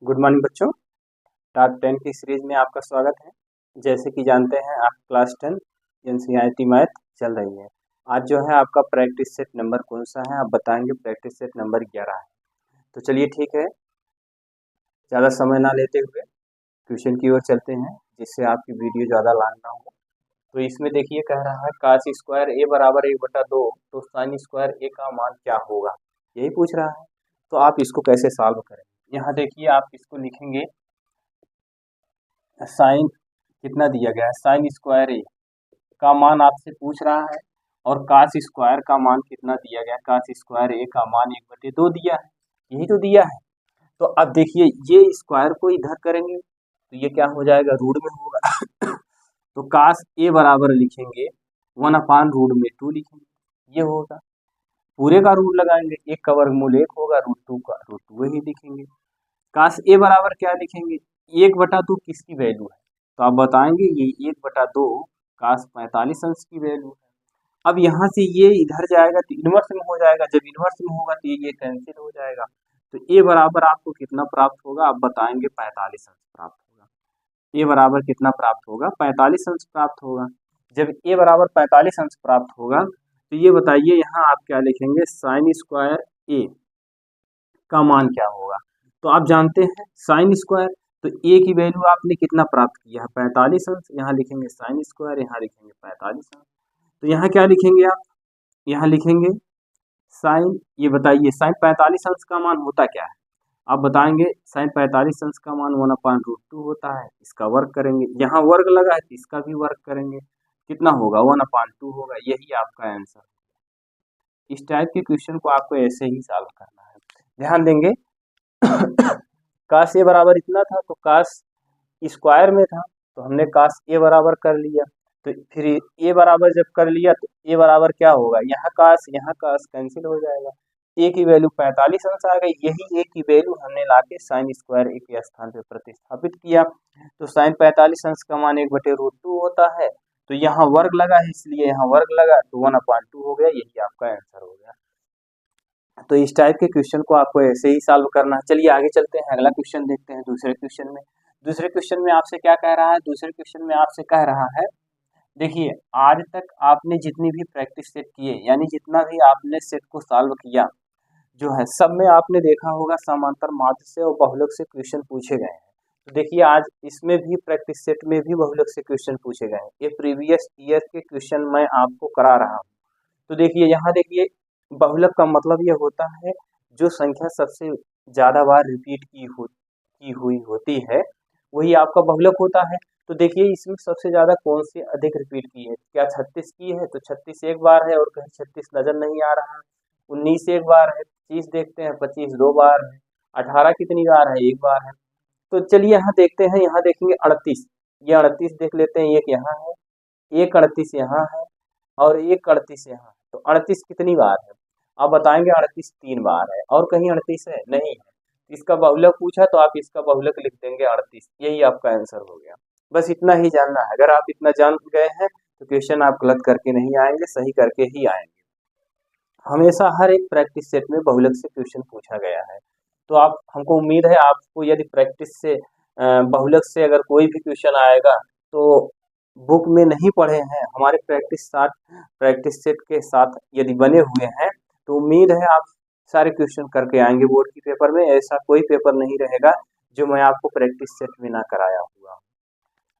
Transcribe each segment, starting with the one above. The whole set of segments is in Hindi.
गुड मॉर्निंग बच्चों। टॉप 10 की सीरीज में आपका स्वागत है। जैसे कि जानते हैं आप क्लास 10 एनसीईआरटी मैथ चल रही है। आज जो है आपका प्रैक्टिस सेट नंबर कौन सा है आप बताएंगे। प्रैक्टिस सेट नंबर 11 है। तो चलिए ठीक है, ज़्यादा समय ना लेते हुए ट्यूशन की ओर चलते हैं, जिससे आपकी वीडियो ज़्यादा लॉन्ग ना हो। तो इसमें देखिए कह रहा है काश स्क्वायर ए बराबर 1/2 तो साइन स्क्वायर ए का मान क्या होगा, यही पूछ रहा है। तो आप इसको कैसे सॉल्व करेंगे। यहाँ देखिए आप इसको लिखेंगे, साइन कितना दिया गया है, साइन स्क्वायर ए का मान आपसे पूछ रहा है और काश स्क्वायर का मान कितना दिया गया, काश स्क्वायर ए का मान 1/2 दिया है, यही तो दिया है। तो अब देखिए ये स्क्वायर को इधर करेंगे तो ये क्या हो जाएगा, रूट में होगा। तो काश ए बराबर लिखेंगे 1/√2 लिखेंगे, ये होगा। पूरे का रूट लगाएंगे, एक का वर्गमूल 1 होगा, √2 का √2 ही लिखेंगे। काश ए बराबर क्या लिखेंगे, 1/2 किसकी वैल्यू है, तो आप बताएंगे ये 1/2 काश 45 अंश की वैल्यू है। अब यहाँ से ये इधर जाएगा तो इनवर्स में हो जाएगा, जब इनवर्स में होगा तो ये कैंसिल हो जाएगा। तो ए बराबर आपको कितना प्राप्त होगा, आप बताएंगे 45 अंश प्राप्त होगा। ए बराबर कितना प्राप्त होगा, 45 अंश प्राप्त होगा। जब ए बराबर 45 अंश प्राप्त होगा तो ये बताइए यहाँ आप क्या लिखेंगे, साइन स्क्वायर ए का मान क्या होगा। तो आप जानते हैं साइन स्क्वायर, तो ए की वैल्यू आपने कितना प्राप्त किया है, 45 अंश। यहाँ लिखेंगे साइन स्क्वायर, यहाँ लिखेंगे 45 अंश। तो यहाँ क्या लिखेंगे आप, यहाँ लिखेंगे साइन, ये बताइए साइन 45 अंश का मान होता क्या है, आप बताएंगे साइन 45 अंश का मान 1/√2 होता है। इसका वर्ग करेंगे, यहाँ वर्ग लगा है तो इसका भी वर्ग करेंगे, कितना होगा 1/2 होगा, यही आपका आंसर। इस टाइप के क्वेश्चन को आपको ऐसे ही सॉल्व करना है, ध्यान देंगे। काश ए बराबर इतना था तो काश स्क्वायर में था तो हमने काश ए बराबर कर लिया। तो फिर ए बराबर जब कर लिया तो ए बराबर क्या होगा, यहाँ काश कैंसिल हो जाएगा। ए की वैल्यू 45 अंश आ गई, यही ए की वैल्यू हमने लाके साइन स्क्वायर ए के स्थान पे प्रतिस्थापित किया। तो साइन 45 अंश का मान 1/√2 होता है। तो यहाँ वर्ग लगा है इसलिए यहाँ वर्ग लगा तो 1/2 हो गया, यही आपका आंसर हो गया। तो इस टाइप के क्वेश्चन को आपको ऐसे ही सॉल्व करना है। चलिए आगे चलते हैं, अगला क्वेश्चन देखते हैं। दूसरे क्वेश्चन में आपसे क्या कह रहा है, दूसरे क्वेश्चन में आपसे कह रहा है, देखिए आज तक आपने जितनी भी प्रैक्टिस सेट किए, यानी जितना भी आपने सेट को सॉल्व किया जो है, सब में आपने देखा होगा समांतर माध्य से और बहुलक से क्वेश्चन पूछे गए हैं। तो देखिए आज इसमें भी प्रैक्टिस सेट में भी बहुलक से क्वेश्चन पूछे गए हैं। ये प्रीवियस ईयर के क्वेश्चन मैं आपको करा रहा हूँ। तो देखिए यहाँ देखिए, बहुलक का मतलब ये होता है जो संख्या सबसे ज़्यादा बार रिपीट की हुई होती है वही आपका बहुलक होता है। तो देखिए इसमें सबसे ज़्यादा कौन सी अधिक रिपीट की है, क्या 36 की है, तो 36 एक बार है और कहीं 36 नज़र नहीं आ रहा है। 19 एक बार है, 25 देखते हैं, 25 दो बार है, 18 कितनी बार है, एक बार है। तो चलिए यहाँ देखते हैं, यहाँ देखेंगे 38, ये 38 देख लेते हैं, एक यहाँ है, एक 38 यहाँ है और एक 38 यहाँ है। तो 38 कितनी बार है, आप बताएंगे 38 3 बार है, और कहीं 38 है नहीं है। इसका बहुलक पूछा तो आप इसका बहुलक लिख देंगे 38, यही आपका आंसर हो गया। बस इतना ही जानना है, अगर आप इतना जान गए हैं तो क्वेश्चन आप गलत करके नहीं आएंगे, सही करके ही आएंगे। हमेशा हर एक प्रैक्टिस सेट में बहुलक से क्वेश्चन पूछा गया है। तो आप, हमको उम्मीद है आपको यदि प्रैक्टिस से बहुलक से अगर कोई भी क्वेश्चन आएगा तो बुक में नहीं पढ़े हैं, हमारे प्रैक्टिस सेट के साथ यदि बने हुए हैं तो उम्मीद है आप सारे क्वेश्चन करके आएंगे बोर्ड की पेपर में। ऐसा कोई पेपर नहीं रहेगा जो मैं आपको प्रैक्टिस सेट में ना कराया हुआ।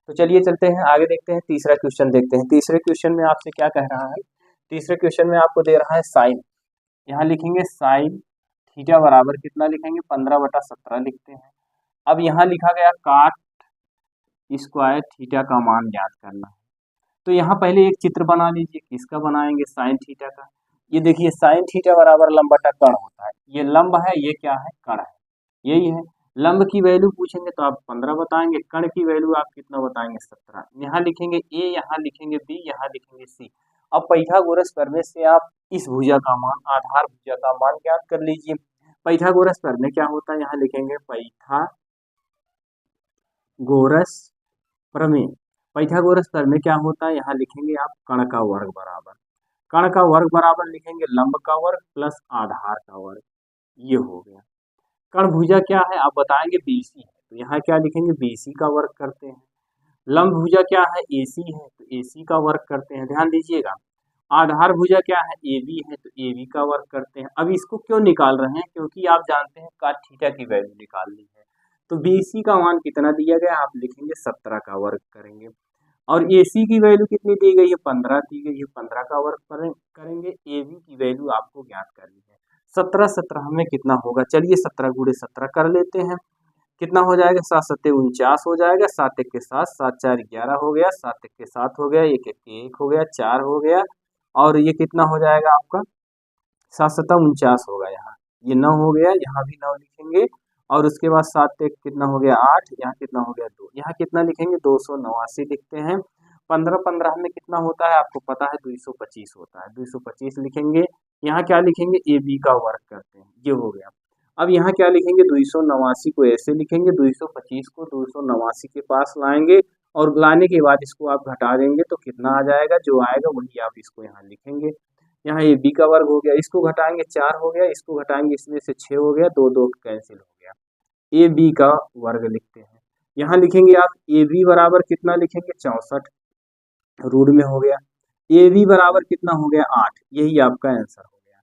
तो चलिए चलते हैं आगे, देखते हैं तीसरा क्वेश्चन देखते हैं। तीसरे क्वेश्चन में आपसे क्या कह रहा है, तीसरे क्वेश्चन में आपको दे रहा है साइन, यहाँ लिखेंगे साइन थीटा बराबर कितना लिखेंगे, 15/17 लिखते हैं। अब यहाँ लिखा गया काट स्क्वायर थीटा का मान ज्ञात करना है। तो यहाँ पहले एक चित्र बना लीजिए, किसका बनाएंगे, साइन थीटा का। ये देखिए साइन थीटा बराबर लंब बटा कर्ण होता है, ये लंब है, ये क्या है, कर्ण है, यही है। लंब की वैल्यू पूछेंगे तो आप 15 बताएंगे, कर्ण की वैल्यू आप कितना बताएंगे, 17। यहाँ लिखेंगे ए, यहाँ लिखेंगे बी, यहाँ लिखेंगे सी। अब पाइथागोरस प्रमेय से आप इस भुजा का मान, आधार भुजा का मान ज्ञात कर लीजिए। पाइथागोरस प्रमेय क्या होता है, यहाँ लिखेंगे पाइथागोरस प्रमेय क्या होता है, यहाँ लिखेंगे आप कर्ण का वर्ग बराबर, कर्ण का वर्ग बराबर लिखेंगे लंब का वर्ग प्लस आधार का वर्ग, ये हो गया। कर्ण भुजा क्या है आप बताएंगे, बीसी है, तो यहाँ क्या लिखेंगे, बीसी का वर्ग करते हैं। लंब भुजा क्या है, एसी है, तो एसी का वर्ग करते हैं, ध्यान दीजिएगा। आधार भुजा क्या है, एबी है, तो एबी का वर्ग करते हैं। अब इसको क्यों निकाल रहे हैं, क्योंकि आप जानते हैं cos थीटा की वैल्यू निकालनी है। तो बीसी का मान कितना दिया गया, आप लिखेंगे 17 का वर्ग करेंगे। और एसी की वैल्यू कितनी दी गई है, 15 दी गई है, 15 का वर्ग करेंगे। एबी की वैल्यू आपको ज्ञात करनी है। 17 17 में कितना होगा, चलिए 17 गुणे 17 कर लेते हैं। कितना हो जाएगा, 7 7 49 हो जाएगा, 7 1 के 7, 7 4 11 हो गया, 7 1 के 7 हो गया, 1 1 के 1 हो गया, 4 हो गया, और ये कितना हो जाएगा आपका, 7 7 49 होगा। यहाँ ये 9 हो गया, यहाँ भी 9 लिखेंगे, और उसके बाद 7 1 कितना हो गया 8, यहाँ कितना हो गया 2, यहाँ कितना लिखेंगे 289 लिखते हैं। 15 15 में कितना होता है आपको पता है, 225 होता है, 225 लिखेंगे। यहाँ क्या लिखेंगे, ए बी का वर्ग करते हैं, ये हो गया। अब यहाँ क्या लिखेंगे, 289 को ऐसे लिखेंगे, 225 को 289 के पास लाएंगे, और लाने के बाद इसको आप घटा देंगे तो कितना आ जाएगा, जो आएगा वही आप इसको यहाँ लिखेंगे। यहाँ ए बी का वर्ग हो गया, इसको घटाएंगे 4 हो गया, इसको घटाएंगे इसमें से 6 हो गया, 2 2 कैंसिल हो गया, ए बी का वर्ग लिखते हैं। यहाँ लिखेंगे आप ए बी बराबर कितना लिखेंगे, 64 रूट में हो गया। ए बी बराबर कितना हो गया, 8, यही आपका आंसर हो गया।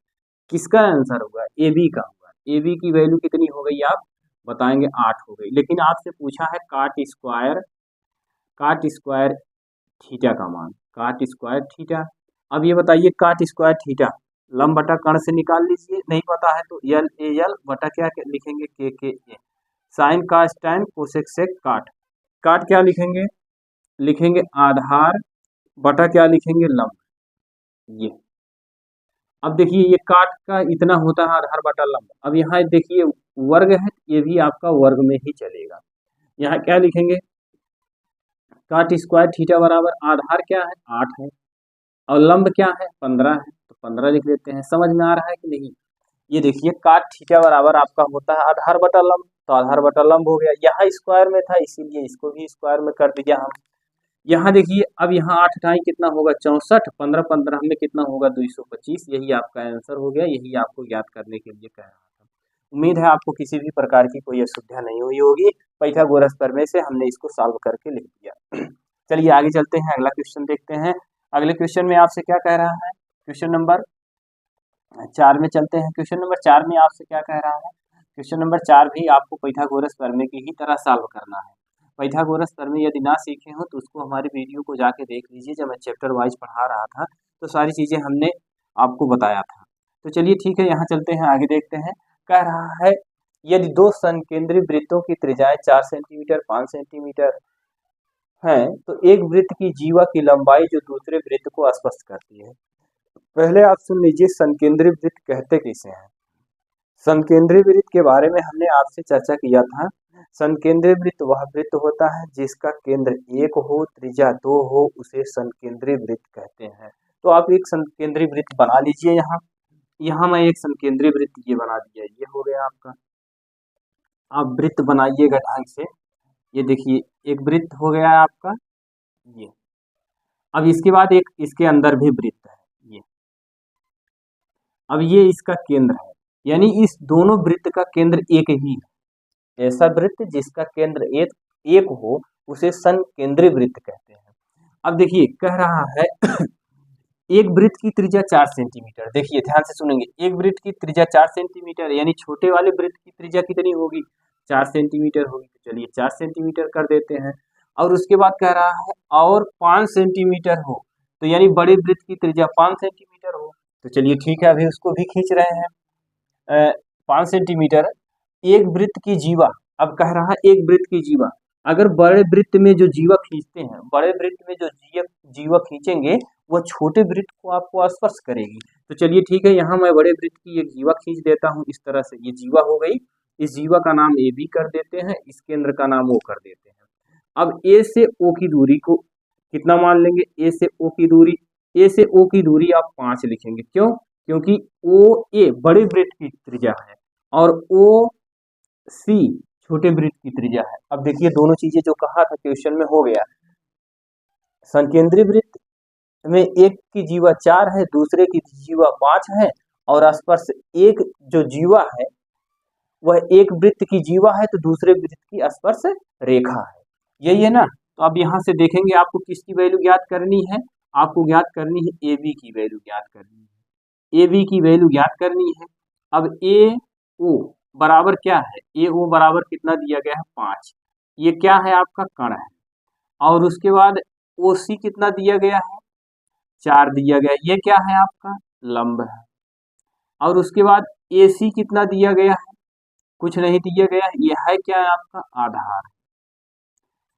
किसका आंसर होगा, ए बी का होगा। ए बी की वैल्यू कितनी हो गई आप बताएंगे, 8 हो गई। लेकिन आपसे पूछा है काट स्क्वायर थीटा का मान, काट स्क्वायर थीटा। अब ये बताइए काट स्क्वायर थीटा लंब बटा कर्ण से निकाल लीजिए, नहीं पता है तो एल ए एल बटा क्या लिखेंगे, के ए, साइन कास टैन कोसेक सेक काट। काट क्या लिखेंगे, लिखेंगे आधार बटा क्या लिखेंगे, लंब। ये अब देखिए ये काट का इतना होता है आधार बटा लंब। अब यहाँ देखिए वर्ग है, ये भी आपका वर्ग में ही चलेगा। यहाँ क्या लिखेंगे, काट स्क्वायर थीटा बराबर आधार क्या है 8 है, और लंब क्या है 15 है, तो 15 लिख लेते हैं। समझ में आ रहा है कि नहीं। ये देखिए काट थीटा बराबर आपका होता है आधार बटा लंब, तो आधार बटा लंब हो गया। यहाँ स्क्वायर में था इसीलिए इसको भी स्क्वायर में कर दिया हम। यहाँ देखिए अब यहाँ 8 ढाई कितना होगा 64, 15 15 में कितना होगा 225, यही आपका आंसर हो गया। यही आपको याद करने के लिए कह रहा था। उम्मीद है आपको किसी भी प्रकार की कोई असुविधा नहीं हुई होगी। पाइथागोरस प्रमेय से हमने इसको सॉल्व करके लिख दिया। चलिए आगे चलते हैं, अगला क्वेश्चन देखते हैं। अगले क्वेश्चन में आपसे क्या कह रहा है, क्वेश्चन नंबर 4 में चलते हैं। क्वेश्चन नंबर 4 में आपसे क्या कह रहा है, क्वेश्चन नंबर 4 भी आपको पाइथागोरस प्रमेय की ही तरह सॉल्व करना है। पाइथागोरस प्रमेय यदि ना सीखे हो तो उसको हमारी वीडियो को जाके देख लीजिए, जब मैं चैप्टर वाइज पढ़ा रहा था तो सारी चीज़ें हमने आपको बताया था। तो चलिए ठीक है, यहाँ चलते हैं आगे देखते हैं। कह रहा है यदि दो संकेंद्रीय वृत्तों की त्रिज्याएं 4 सेंटीमीटर 5 सेंटीमीटर है, तो एक वृत्त की जीवा की लंबाई जो दूसरे वृत्त को स्पष्ट करती है। पहले आप सुन लीजिए संकेंद्रीय वृत्त कहते किसे हैं। संकेंद्रीय वृत्त के बारे में हमने आपसे चर्चा किया था। संकेंद्रीय वृत्त वह वृत्त होता है जिसका केंद्र 1 हो, त्रिज्या 2 हो, उसे संकेंद्रीय वृत्त कहते हैं। तो आप एक संकेंद्रीय वृत्त बना लीजिए। यहाँ मैं एक संकेंद्रीय वृत्त ये बना दिया, ये हो गया आपका। आप वृत्त बनाइएगा ढंग से। ये देखिए एक वृत्त हो गया आपका ये। अब इसके बाद एक इसके अंदर भी वृत्त है ये। अब ये इसका केंद्र है, यानी इस दोनों वृत्त का केंद्र एक ही है। ऐसा वृत्त जिसका केंद्र एक हो उसे संकेंद्रीय वृत्त कहते हैं। अब देखिए कह रहा है एक वृत्त की त्रिज्या 4 सेंटीमीटर। देखिए ध्यान से सुनेंगे, एक वृत्त की त्रिज्या 4 सेंटीमीटर, यानी छोटे वाले वृत्त की त्रिज्या कितनी होगी 4 सेंटीमीटर होगी। तो चलिए 4 सेंटीमीटर कर देते हैं। और उसके बाद कह रहा है और 5 सेंटीमीटर हो, तो यानी बड़े वृत्त की त्रिज्या 5 सेंटीमीटर हो। तो चलिए ठीक है, अभी उसको भी खींच रहे हैं। 5 सेंटीमीटर एक वृत्त की जीवा। अब कह रहा है एक वृत्त की जीवा, अगर बड़े वृत्त में जो जीवा खींचते हैं, बड़े वृत्त में जो जीवा खींचेंगे वह छोटे वृत्त को आपको स्पर्श करेगी। तो चलिए ठीक है, यहाँ मैं बड़े वृत्त की एक जीवा खींच देता हूँ इस तरह से। ये जीवा हो गई, इस जीवा का नाम ए बी कर देते हैं, इस केंद्र का नाम ओ कर देते हैं। अब ए से ओ की दूरी को कितना मान लेंगे, ए से ओ की दूरी, ए से ओ की दूरी आप 5 लिखेंगे। क्यों, क्योंकि ओ ए बड़े वृत्त की त्रिज्या है और ओ सी छोटे वृत्त की त्रिज्या है। अब देखिए दोनों चीजें जो कहा था क्वेश्चन में हो गया। संकेंद्रीय वृत्त में एक की जीवा 4 है, दूसरे की जीवा 5 है, और स्पर्श एक जो जीवा है वह एक वृत्त की जीवा है तो दूसरे वृत्त की स्पर्श रेखा है, यही है ना। तो अब यहाँ से देखेंगे आपको किसकी वैल्यू ज्ञात करनी है, आपको ज्ञात करनी है ए बी की वैल्यू ज्ञात करनी है, ए बी की वैल्यू ज्ञात करनी है। अब ए ओ बराबर क्या है, ए ओ बराबर कितना दिया गया है 5, ये क्या है आपका कण है। और उसके बाद ओ सी कितना दिया गया है 4 दिया गया है, ये क्या है आपका लंब है। और उसके बाद ए सी कितना दिया गया है, कुछ नहीं दिया गया है, ये है क्या है आपका आधार,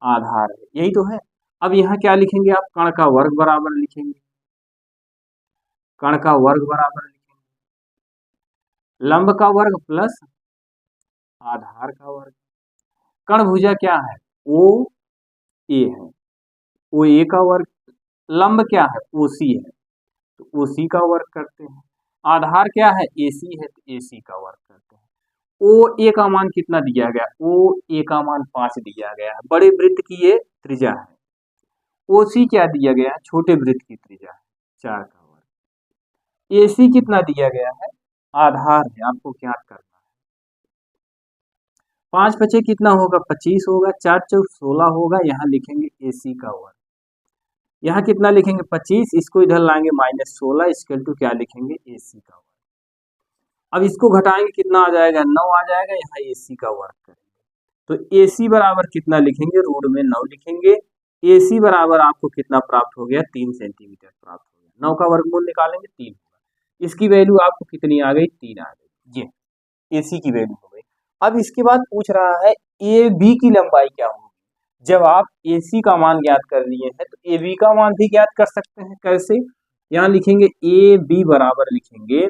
आधार है, यही तो है। अब यहाँ क्या लिखेंगे आप, कण का वर्ग बराबर लिखेंगे, कण का वर्ग बराबर लिखेंगे, लंब का वर्ग प्लस आधार का वर्ग। कण भुजा क्या है ओ ए है, ओ ए का वर्ग, लंब क्या है ओ सी है तो ओ सी का वर्ग करते हैं, आधार क्या है ए सी है तो ए सी का वर्ग करते हैं। ओ ए का मान कितना दिया गया, ओ ए का मान 5 दिया गया है, बड़े वृत्त की ये त्रिज्या है। ओ सी क्या दिया गया है, छोटे वृत्त की त्रिज्या है 4 का वर्ग। ए सी कितना दिया गया है, आधार है, आपको ज्ञात करना है। 5 पचे कितना होगा 25 होगा, 4 चौक 16 होगा, यहाँ लिखेंगे ए सी का वर्ग। यहाँ कितना लिखेंगे 25, इसको इधर लाएंगे -16, इसके टू क्या लिखेंगे ए सी का वर्ग। अब इसको घटाएंगे कितना आ जाएगा 9 आ जाएगा, यहाँ ए सी का वर्ग करेंगे तो ए सी बराबर कितना लिखेंगे, रूट में 9 लिखेंगे। ए सी बराबर आपको कितना प्राप्त हो गया 3 सेंटीमीटर प्राप्त हो गया, 9 का वर्गमूल निकालेंगे 3 होगा, इसकी वैल्यू आपको कितनी आ गई 3 आ गई, ये ए सी की वैल्यू हो गई। अब इसके बाद पूछ रहा है ए बी की लंबाई क्या होगी। जब आप ए सी का मान ज्ञात कर लिए हैं तो ए बी का मान भी ज्ञात कर सकते हैं, कैसे, यहाँ लिखेंगे ए बी बराबर लिखेंगे,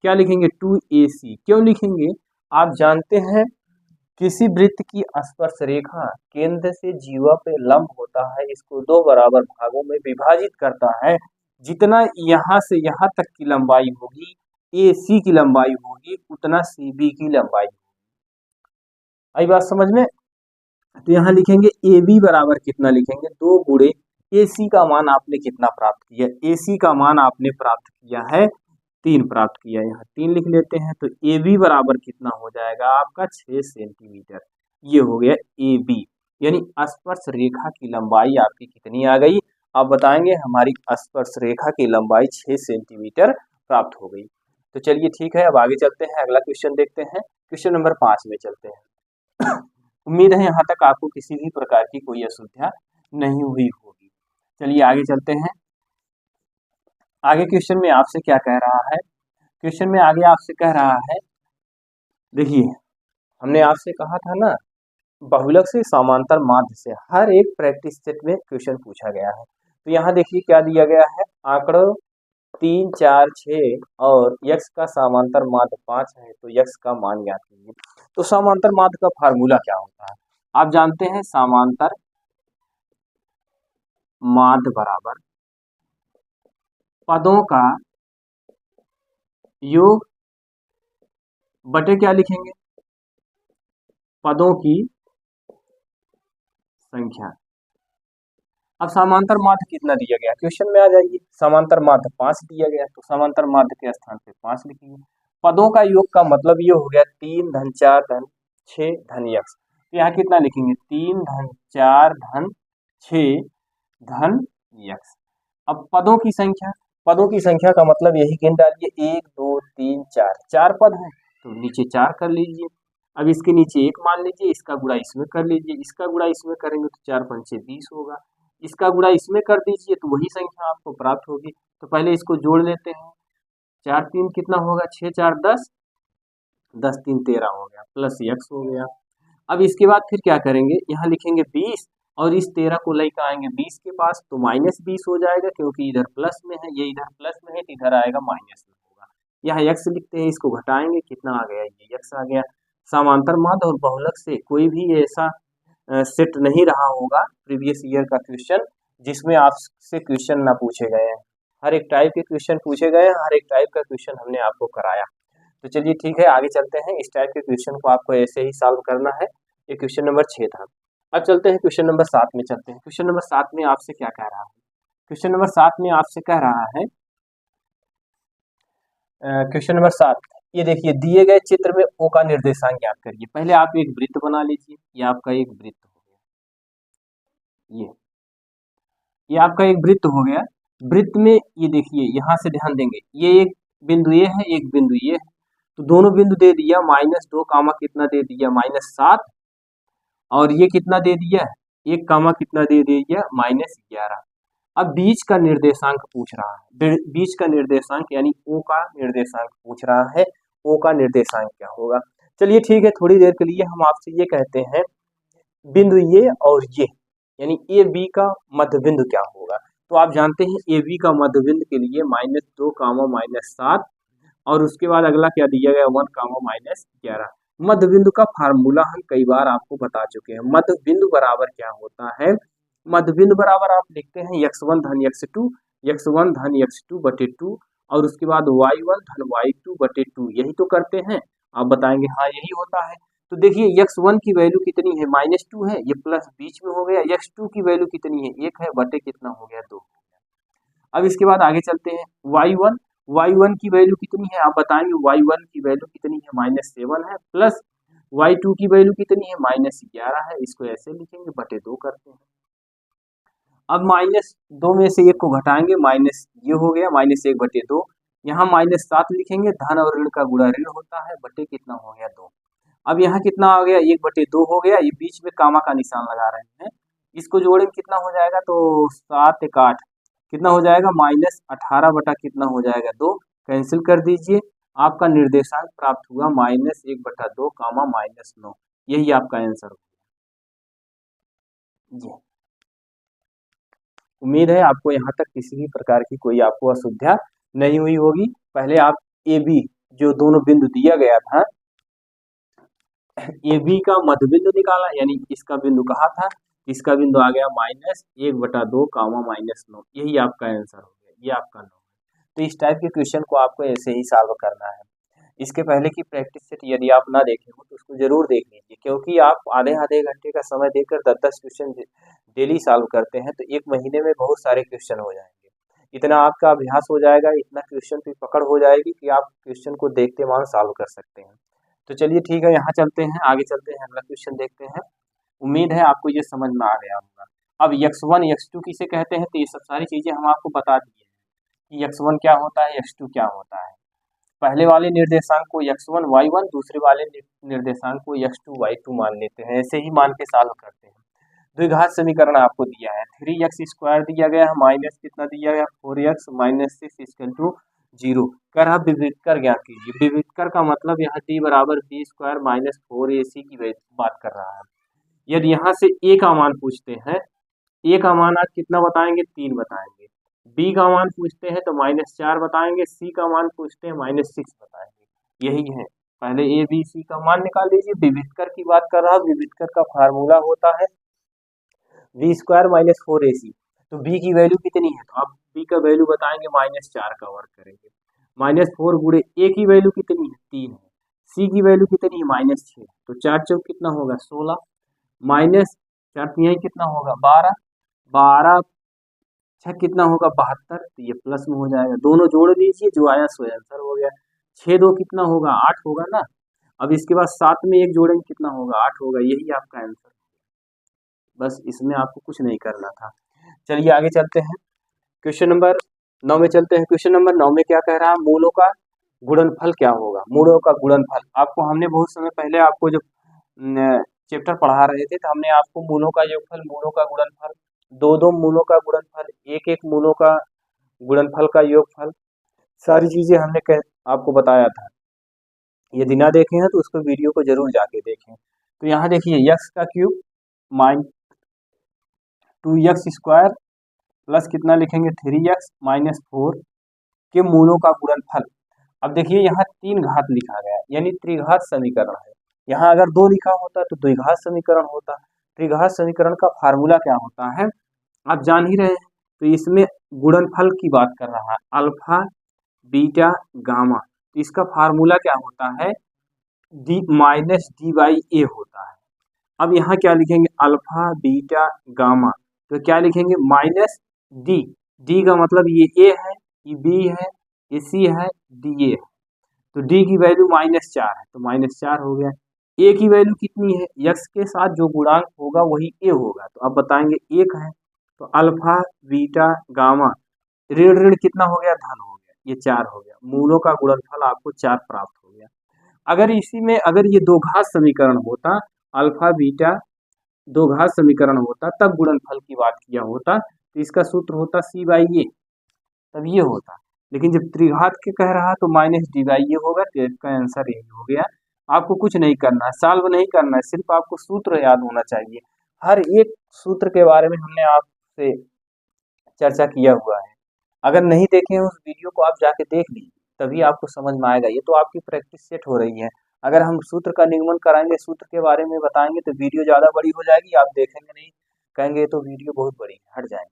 क्या लिखेंगे 2AC, क्यों लिखेंगे, आप जानते हैं किसी वृत्त की स्पर्श रेखा केंद्र से जीवा पे लंब होता है, इसको 2 बराबर भागों में विभाजित करता है, जितना यहाँ से यहाँ तक की लंबाई होगी AC की लंबाई होगी उतना CB की लंबाई होगी। आई बात समझ में, तो यहाँ लिखेंगे AB बराबर कितना लिखेंगे 2 गुणे AC का मान आपने कितना प्राप्त किया, AC का मान आपने प्राप्त किया है 3 प्राप्त किया, यहाँ 3 लिख लेते हैं तो ए बी बराबर कितना हो जाएगा आपका 6 सेंटीमीटर, ये हो गया ए बी, यानी स्पर्श रेखा की लंबाई आपकी कितनी आ गई, आप बताएंगे हमारी स्पर्श रेखा की लंबाई 6 सेंटीमीटर प्राप्त हो गई। तो चलिए ठीक है, अब आगे चलते हैं, अगला क्वेश्चन देखते हैं, क्वेश्चन नंबर 5 में चलते हैं। उम्मीद है यहाँ तक आपको किसी भी प्रकार की कोई असुविधा नहीं हुई होगी। चलिए आगे चलते हैं, आगे क्वेश्चन में आपसे क्या कह रहा है, क्वेश्चन में आगे आपसे कह रहा है, देखिए हमने आपसे कहा था ना बहुलक से समांतर माध्य से हर एक प्रैक्टिस सेट में क्वेश्चन पूछा गया है। तो यहाँ देखिए क्या दिया गया है, आंकड़ों 3, 4, 6 और यक्स का समांतर माध्य 5 है तो यक्स का मान ज्ञात कीजिए। तो समांतर माध्य का फार्मूला क्या होता है, आप जानते हैं समांतर माध्य बराबर पदों का योग बटे क्या लिखेंगे, पदों की संख्या। अब समांतर माध्य कितना दिया गया, क्वेश्चन में आ जाइए, समांतर माध्य 5 दिया गया तो समांतर माध्य के स्थान पे 5 लिखेंगे। पदों का योग का मतलब ये हो गया 3 धन 4 धन 6 धन यक्स, तो यहाँ कितना लिखेंगे 3 धन 4 धन 6 धन यक्स। अब पदों की संख्या, पदों की संख्या का मतलब यही गिन डालिए 1 2 3 4, 4 पद है तो नीचे 4 कर लीजिए। अब इसके नीचे 1 मान लीजिए, इसका गुणा इसमें कर लीजिए, इसका गुणा इसमें करेंगे तो 4 पंचे 20 होगा, इसका गुणा इसमें कर दीजिए तो वही संख्या आपको प्राप्त होगी। तो पहले इसको जोड़ लेते हैं, 4 3 कितना होगा 6 4 10, 10 3 13 हो गया, प्लस यक्स हो गया। अब इसके बाद फिर क्या करेंगे, यहाँ लिखेंगे 20 और इस 13 को लेकर आएंगे 20 के पास तो -20 हो जाएगा, क्योंकि इधर प्लस में है, ये इधर प्लस में है तो इधर आएगा माइनस में होगा। यहाँ यक्स लिखते हैं, इसको घटाएंगे कितना आ गया, ये यक्स आ गया। समांतर माध्य और बहुलक से कोई भी ऐसा सेट नहीं रहा होगा प्रीवियस ईयर का क्वेश्चन जिसमें आपसे क्वेश्चन ना पूछे गए हैं, हर एक टाइप के क्वेश्चन पूछे गए हैं, हर एक टाइप का क्वेश्चन हमने आपको कराया। तो चलिए ठीक है, आगे चलते हैं, इस टाइप के क्वेश्चन को आपको ऐसे ही सॉल्व करना है। ये क्वेश्चन नंबर 6 था। अब चलते हैं क्वेश्चन नंबर 7 में चलते हैं। क्वेश्चन नंबर 7 में आपसे क्या कह रहा है, क्वेश्चन नंबर 7 में आपसे कह रहा है, क्वेश्चन नंबर 7 ये देखिए दिए गए चित्र में ओ का निर्देशांक ज्ञात करिए। पहले आप एक वृत्त बना लीजिए, ये आपका एक वृत्त हो गया, ये आपका एक वृत्त हो गया। वृत्त में ये देखिए यहाँ से ध्यान देंगे, ये एक बिंदु ये है, एक बिंदु ये है, तो दोनों बिंदु दे दिया -2 कामा कितना दे दिया -7, और ये कितना दे दिया, एक कामा कितना दे दिया -11। अब बीच का निर्देशांक पूछ रहा है, बीच का निर्देशांक यानी ओ का निर्देशांक पूछ रहा है, ओ का निर्देशांक क्या होगा। चलिए ठीक है, थोड़ी देर के लिए हम आपसे ये कहते हैं बिंदु ये और ये यानी ए बी का मध्य बिंदु क्या होगा। तो आप जानते हैं ए बी का मध्य बिंदु के लिए -2 कामा -7, और उसके बाद अगला क्या दिया गया 1 कामा -11। मध्य बिंदु का फार्मूला हम कई बार आपको बता चुके हैं। मध्य बिंदु बराबर क्या होता है, मध्य बिंदु बराबर आप लिखते हैं x1 धन x2, x1 धन x2 बटे 2, और उसके बाद y1 धन y2 बटे 2। यही तो करते हैं, आप बताएंगे हाँ यही होता है। तो देखिए x1 की वैल्यू कितनी है -2 है, ये प्लस बीच में हो गया। x2 की वैल्यू कितनी है 1 है, बटे कितना हो गया 2। अब इसके बाद आगे चलते हैं, y1 की वैल्यू कितनी है आप बताएंगे, y1 की वैल्यू कितनी है -7 है, प्लस y2 की वैल्यू कितनी है -11 है, इसको ऐसे लिखेंगे बटे 2 करते हैं। अब -2 में से 1 को घटाएंगे, माइनस ये हो गया -1 बटे 2, यहाँ -7 लिखेंगे, धन और ऋण का गुणा ऋण होता है, बटे कितना हो गया 2। अब यहाँ कितना आ गया 1 बटे 2 हो गया, ये बीच में कामा का निशान लगा रहे हैं, इसको जोड़ेंगे कितना हो जाएगा, तो 7 1 8 कितना हो जाएगा -18 बटा कितना हो जाएगा 2, कैंसिल कर दीजिए। आपका निर्देशांक प्राप्त हुआ -1 बटा 2 कामा -9। यही आपका आंसर होगा जी। उम्मीद है आपको यहाँ तक किसी भी प्रकार की कोई आपको असुविधा नहीं हुई होगी। पहले आप ए बी जो दोनों बिंदु दिया गया था, ए बी का मध्य बिंदु निकाला, यानी इसका बिंदु कहाँ था, इसका बिंदु आ गया -1 बटा 2 कामा -9। यही आपका आंसर हो गया, ये आपका 9 है। तो इस टाइप के क्वेश्चन को आपको ऐसे ही सॉल्व करना है। इसके पहले की प्रैक्टिस सेट यदि आप ना देखे हो तो उसको जरूर देख लीजिए, क्योंकि आप आधे घंटे का समय देकर 10-10 क्वेश्चन डेली सॉल्व करते हैं तो एक महीने में बहुत सारे क्वेश्चन हो जाएंगे। इतना आपका अभ्यास हो जाएगा, इतना क्वेश्चन की पकड़ हो जाएगी कि आप क्वेश्चन को देखते मान सॉल्व कर सकते हैं। तो चलिए ठीक है, यहाँ चलते हैं, आगे चलते हैं, अगला क्वेश्चन देखते हैं। उम्मीद है आपको ये समझ में आ गया होगा। अब x1 x2 किसे कहते हैं, तो ये सब सारी चीजें हम आपको बता दिए हैं कि x1 क्या होता है, x2 क्या होता है। पहले वाले निर्देशांक को x1 y1, दूसरे वाले निर्देशांक को x2 y2 मान लेते हैं, ऐसे ही मान के सॉल्व करते हैं। द्विघात समीकरण आपको दिया है, 3x² दिया गया है, माइनस कितना दिया गया 4x -6 0। कर आप विविधकर ज्ञात कीजिए। विविधकर का मतलब यहाँ t बराबर b² -4ac की बात कर रहा है। यदि यहाँ से a का मान पूछते हैं, a का मान आप कितना बताएंगे 3 बताएंगे, b का मान पूछते हैं तो -4 बताएंगे, c का मान पूछते हैं -6 बताएंगे। यही है, पहले a b c का मान निकाल लीजिए। विविधकर की बात कर रहा हूँ, विविधकर का फार्मूला होता है b² -4ac। तो b की वैल्यू कितनी है, तो आप b का वैल्यू बताएंगे -4 का वर्ग करेंगे, -4 गुणे a की वैल्यू कितनी है 3 है, c की वैल्यू कितनी है -6, तो 4 चौक कितना होगा 16, -4 कितना होगा 12, 12 6 कितना होगा 72, तो ये प्लस में हो जाएगा, दोनों जोड़ लीजिए, जो आया सो आंसर हो गया। 6 2 कितना होगा 8 होगा ना। अब इसके बाद 7 में 1 जोड़ेंगे कितना होगा 8 होगा, यही आपका आंसर। बस इसमें आपको कुछ नहीं करना था। चलिए आगे चलते हैं, क्वेश्चन नंबर 9 में चलते हैं। क्वेश्चन नंबर 9 में क्या कह रहा है, मूलों का गुणनफल क्या होगा। मूलों का गुणनफल आपको हमने बहुत समय पहले आपको जो चैप्टर पढ़ा रहे थे, तो हमने आपको मूलों का योगफल, मूलों का गुणनफल, 2-2 मूलों का गुणनफल, 1-1 मूलों का गुणनफल का योगफल, सारी चीजें हमने आपको बताया था। यदि ना देखे हैं तो उसको वीडियो को जरूर जाके देखें। तो यहाँ देखिए x का क्यूब -2x² प्लस कितना लिखेंगे 3x -4 के मूलों का गुणनफल। अब देखिए यहाँ 3 घात लिखा गया है, यानी त्रिघात समीकरण है। यहाँ अगर 2 लिखा होता तो द्विघात समीकरण होता। त्रिघात समीकरण का फार्मूला क्या होता है आप जान ही रहे हैं। तो इसमें गुणनफल की बात कर रहा है, अल्फा बीटा गामा, तो इसका फार्मूला क्या होता है d -d/a होता है। अब यहाँ क्या लिखेंगे अल्फा बीटा गामा, तो क्या लिखेंगे -d, d का मतलब ये a है, ये b है, ये c है, d a है। तो डी की वैल्यू -4 है, तो -4 हो गया। ए की वैल्यू कितनी है, यक्स के साथ जो गुणांक होगा वही ए होगा, तो आप बताएंगे 1 है, तो अल्फा बीटा गामा ऋण ऋण कितना हो गया, धन हो गया, ये 4 हो गया। मूलों का गुणनफल आपको 4 प्राप्त हो गया। अगर इसी में अगर ये दो घात समीकरण होता, अल्फा बीटा दो घात समीकरण होता, तब गुणनफल की बात किया होता, तो इसका सूत्र होता c/a, तब ये होता। लेकिन जब त्रिघात के कह रहा तो -d/a होगा, तो इसका आंसर यही हो गया। आपको कुछ नहीं करना है, सॉल्व नहीं करना है, सिर्फ आपको सूत्र याद होना चाहिए। हर एक सूत्र के बारे में हमने आपसे चर्चा किया हुआ है। अगर नहीं देखे हैं उस वीडियो को, आप जाके देख लीजिए, तभी आपको समझ में आएगा। ये तो आपकी प्रैक्टिस सेट हो रही है। अगर हम सूत्र का निगमन कराएंगे, सूत्र के बारे में बताएंगे, तो वीडियो ज़्यादा बड़ी हो जाएगी, आप देखेंगे नहीं, कहेंगे ये तो वीडियो बहुत बड़ी है, हट जाएंगे।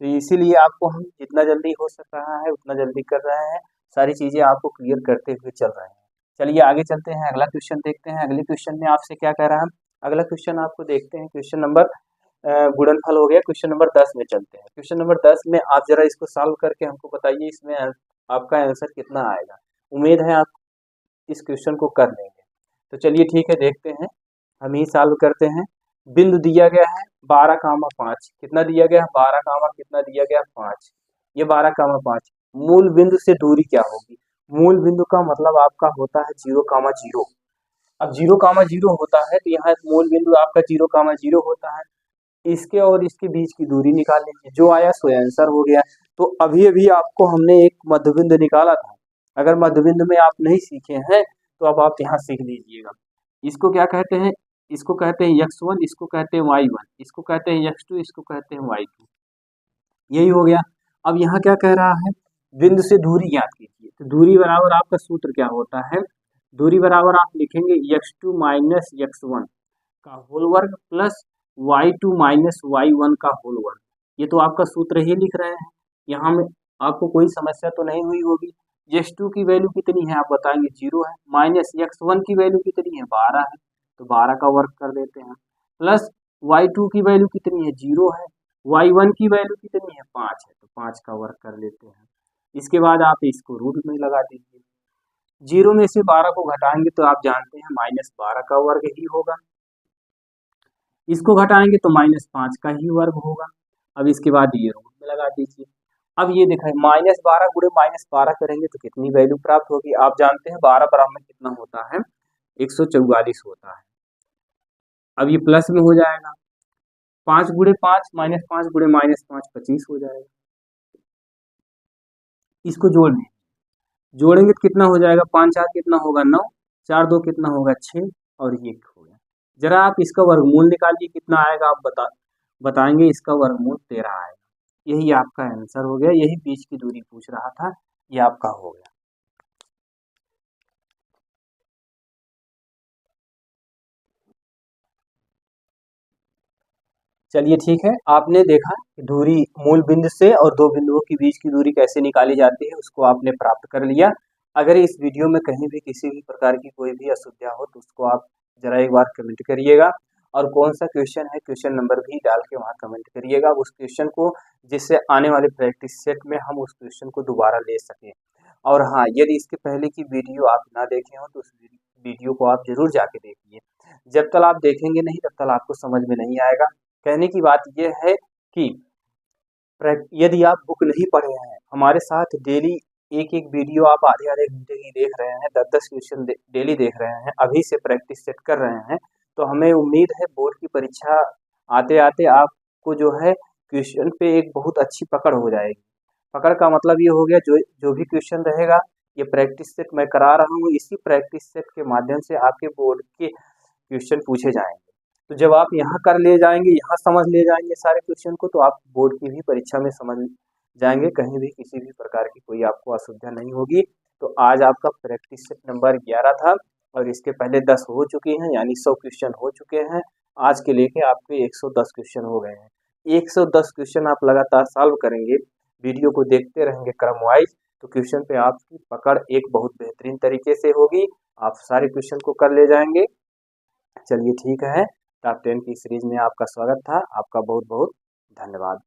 तो इसीलिए आपको हम जितना जल्दी हो सक रहा है उतना जल्दी कर रहे हैं, सारी चीज़ें आपको क्लियर करते हुए चल रहे हैं। चलिए आगे चलते हैं, अगला क्वेश्चन देखते हैं। अगले क्वेश्चन में आपसे क्या कह रहा है, अगला क्वेश्चन आपको देखते हैं। क्वेश्चन नंबर गुणनफल हो गया। क्वेश्चन नंबर 10 में चलते हैं। क्वेश्चन नंबर 10 में आप जरा इसको सॉल्व करके हमको बताइए, इसमें आपका आंसर कितना आएगा। उम्मीद है आप इस क्वेश्चन को कर लेंगे। तो चलिए ठीक है, देखते हैं, हम ही सॉल्व करते हैं। बिंदु दिया गया है 12,5, कितना दिया गया है, 12, कितना दिया गया, 5, ये 12,5। मूल बिंदु से दूरी क्या होगी, मूल बिंदु का मतलब आपका होता है 0,0। अब 0,0 होता है, तो यहाँ मूल बिंदु आपका 0,0 होता है। इसके और इसके बीच की दूरी निकाल लीजिए, जो आया सो आंसर हो गया। तो अभी अभी आपको हमने एक मध्यबिंदु निकाला था। अगर मध्यबिंदु में आप नहीं सीखे हैं तो अब आप यहाँ सीख लीजिएगा। इसको क्या कहते हैं, इसको कहते हैं x1, इसको कहते हैं y1, इसको कहते हैं x2, इसको कहते हैं y2। यही हो गया। अब यहाँ क्या कह रहा है, बिंदु से दूरी ज्ञात कीजिए। तो दूरी बराबर आपका सूत्र क्या होता है, दूरी बराबर आप लिखेंगे x2 माइनस x1 का होल वर्ग प्लस y2 माइनस y1 का होल वर्ग। ये तो आपका सूत्र ही लिख रहे हैं। यहाँ में आपको कोई समस्या तो नहीं हुई होगी। x2 की वैल्यू कितनी है, आप बताएंगे 0 है, माइनस x1 की वैल्यू कितनी है, 12 है, तो 12 का वर्ग कर देते हैं, प्लस y2 की वैल्यू कितनी है, 0 है, y1 की वैल्यू कितनी है, 5 है, तो 5 का वर्ग कर लेते हैं। इसके बाद आप इसको रूट में लगा दीजिए। 0 में से 12 को घटाएंगे तो आप जानते हैं -12 का वर्ग ही होगा। इसको घटाएंगे तो -5 का ही वर्ग होगा। अब इसके बाद ये रूट में लगा दीजिए। अब ये देखा -12 गुणे -12 करेंगे तो कितनी वैल्यू प्राप्त होगी, आप जानते हैं 12 बराबर में कितना होता है, 144 होता है। अब ये प्लस में हो जाएगा, 5 गुणे 5 -5 गुणे -5 25 हो जाएगा। इसको जोड़ लें, जोड़ेंगे तो कितना हो जाएगा, 5 4 कितना होगा 9, 4 2 कितना होगा 6, और ये हो गया। जरा आप इसका वर्गमूल निकालिए, कितना आएगा, आप बताएंगे, इसका वर्गमूल 13 आएगा। यही आपका आंसर हो गया। यही बीच की दूरी पूछ रहा था, ये आपका हो गया। चलिए ठीक है, आपने देखा कि दूरी मूल बिंदु से और दो बिंदुओं के बीच की दूरी कैसे निकाली जाती है, उसको आपने प्राप्त कर लिया। अगर इस वीडियो में कहीं भी किसी भी प्रकार की कोई भी असुविधा हो तो उसको आप जरा एक बार कमेंट करिएगा, और कौन सा क्वेश्चन है, क्वेश्चन नंबर भी डाल के वहाँ कमेंट करिएगा उस क्वेश्चन को, जिससे आने वाले प्रैक्टिस सेट में हम उस क्वेश्चन को दोबारा ले सकें। और हाँ, यदि इसके पहले की वीडियो आप ना देखे हो तो उस वीडियो को आप जरूर जाके देखिए। जब तक आप देखेंगे नहीं तब तक आपको समझ में नहीं आएगा। कहने की बात यह है कि यदि आप बुक नहीं पढ़े हैं, हमारे साथ डेली एक एक वीडियो आप आधे आधे घंटे की देख रहे हैं, 10 क्वेश्चन डेली देख रहे हैं, अभी से प्रैक्टिस सेट कर रहे हैं, तो हमें उम्मीद है बोर्ड की परीक्षा आते आते आपको जो है क्वेश्चन पे एक बहुत अच्छी पकड़ हो जाएगी। पकड़ का मतलब ये हो गया, जो भी क्वेश्चन रहेगा ये प्रैक्टिस सेट मैं करा रहा हूँ, इसी प्रैक्टिस सेट के माध्यम से आपके बोर्ड के क्वेश्चन पूछे जाएंगे। तो जब आप यहाँ कर ले जाएंगे, यहाँ समझ ले जाएंगे सारे क्वेश्चन को, तो आप बोर्ड की भी परीक्षा में समझ जाएंगे, कहीं भी किसी भी प्रकार की कोई आपको असुविधा नहीं होगी। तो आज आपका प्रैक्टिस सेट नंबर 11 था, और इसके पहले 10 हो चुके हैं, यानी 100 क्वेश्चन हो चुके हैं। आज के लेके आपके 110 क्वेश्चन हो गए हैं। 110 क्वेश्चन आप लगातार सॉल्व करेंगे, वीडियो को देखते रहेंगे क्रम वाइज, तो क्वेश्चन पे आपकी पकड़ एक बहुत बेहतरीन तरीके से होगी, आप सारे क्वेश्चन को कर ले जाएंगे। चलिए ठीक है, टॉप 10 की सीरीज में आपका स्वागत था। आपका बहुत बहुत धन्यवाद।